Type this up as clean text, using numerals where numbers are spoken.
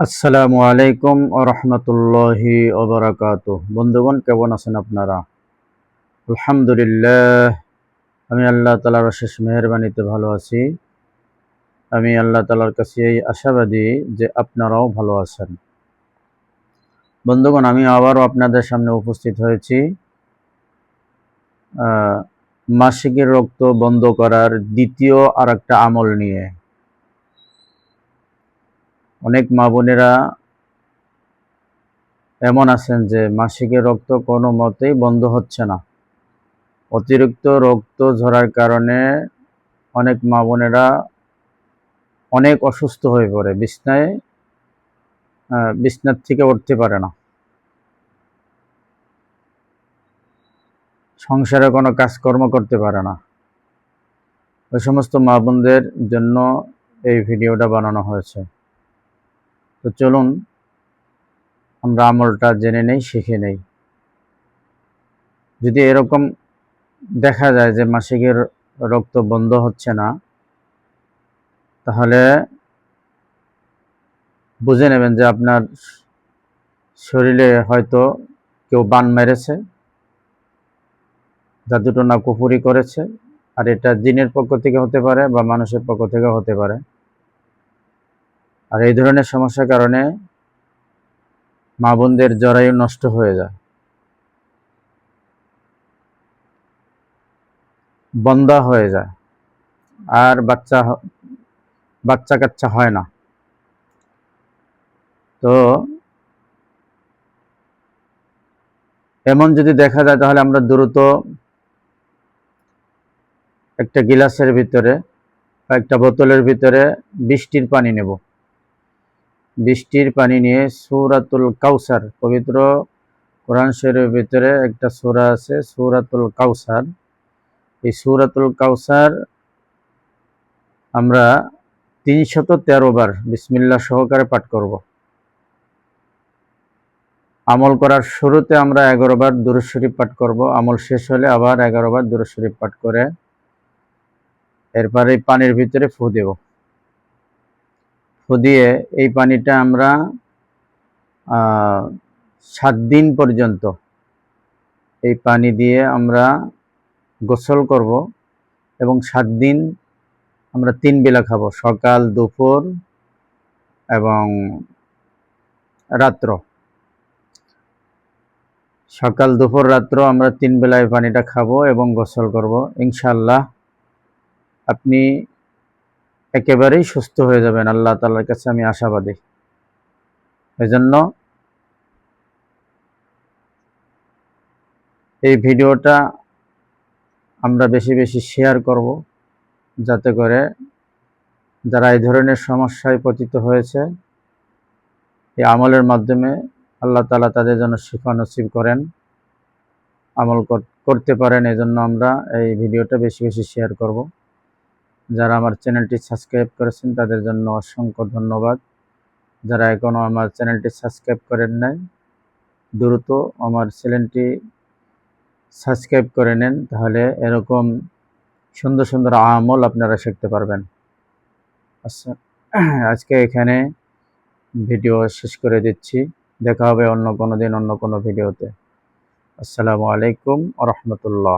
আসসালামু আলাইকুম ও রহমতুল্লাহি ওবরাকাতুহ। বন্ধুগণ, কেমন আছেন আপনারা? আলহামদুলিল্লাহ, আমি আল্লাহ তাআলার অশেষ মেহেরবানিতে ভালো আছি। আমি আল্লাহ তাআলার কাছে এই আশাবাদী যে আপনারাও ভালো আছেন। বন্ধুগণ, আমি আবারও আপনাদের সামনে উপস্থিত হয়েছি মাসিকের রক্ত বন্ধ করার দ্বিতীয় আর একটা আমল নিয়ে। অনেক মা বোনেরা এমন আছেন যে মাসিকের রক্ত কোনো মতেই বন্ধ হচ্ছে না। অতিরিক্ত রক্ত ঝরার কারণে অনেক মা বোনেরা অনেক অসুস্থ হয়ে পড়ে, বিছনার থেকে উঠতে পারে না, সংসারে কোনো কাজকর্ম করতে পারে না। ওই সমস্ত মা বোনদের জন্য এই ভিডিওটা বানানো হয়েছে। তো চলুন আমরা আমলটা জেনে নেই, শিখে নেই। যদি এরকম দেখা যায় যে মাসিকের রক্ত বন্ধ হচ্ছে না, তাহলে বুঝে নেবেন যে আপনার শরীরে হয়তো কেউ বান মেরেছে, জাদুটোনা কুফুরি করেছে। আর এটা জিনের পক্ষ থেকে হতে পারে বা মানুষের পক্ষ থেকে হতে পারে। আর এই ধরনের সমস্যার কারণে মা বোনদের জরায়ু নষ্ট হয়ে যায়, বন্ধা হয়ে যায়, আর বাচ্চা কাচ্চা হয় না। তো এমন যদি দেখা যায়, তাহলে আমরা দ্রুত একটা গিলাসের ভিতরে বা একটা বোতলের ভিতরে বৃষ্টির পানি নেব। বৃষ্টির পানি নিয়ে সূরাতুল কাউসার, পবিত্র কোরআন শরীফের ভিতরে একটা সূরা আছে সূরাতুল কাউসার। এই সূরাতুল কাউসার আমরা ৩১৩ বার বিসমিল্লাহ সহকারে পাঠ করব। আমল করার শুরুতে আমরা ১১ বার দুরূদ শরীফ পাঠ করব। আমল শেষ হলে আবার ১১ বার দুরূদ শরীফ পাঠ করে এরপরে এই পানির ভিতরে ফু দেব। ফু দিয়ে এই পানিটা আমরা ৭ দিন পর্যন্ত এই পানি দিয়ে আমরা গোসল করব এবং ৭ দিন আমরা ৩ বেলা খাবো, সকাল, দুপুর এবং রাত্র। সকাল, দুপুর, রাত্র আমরা ৩ বেলায় পানিটা খাবো এবং গোসল করব। ইনশাআল্লাহ আপনি একেবারেই সুস্থ হয়ে যাবেন, আল্লাহ তাআলার কাছে আমি আশাবাদী। এজন্য এই ভিডিওটা আমরা বেশি বেশি শেয়ার করব, যাতে করে যারা এই ধরনের সমস্যায় পতিত হয়েছে এই আমলের মাধ্যমে আল্লাহ তাআলা তাদের জন্য শিফা নসিব করেন, আমল করতে পারেন। এজন্য আমরা এই ভিডিওটা বেশি বেশি শেয়ার করব। যারা আমার চ্যানেলটি সাবস্ক্রাইব করেছেন তাদের জন্য অসংখ্য ধন্যবাদ। যারা এখনও আমার চ্যানেলটি সাবস্ক্রাইব করেন নাই, দ্রুত আমার চ্যানেলটি সাবস্ক্রাইব করে নেন, তাহলে এরকম সুন্দর সুন্দর আমল আপনারা শিখতে পারবেন। আচ্ছা, আজকে এখানে ভিডিও শেষ করে দিচ্ছি। দেখা হবে অন্য কোনো দিন অন্য কোনো ভিডিওতে। আসসালামু আলাইকুম ওয়া রাহমাতুল্লাহ।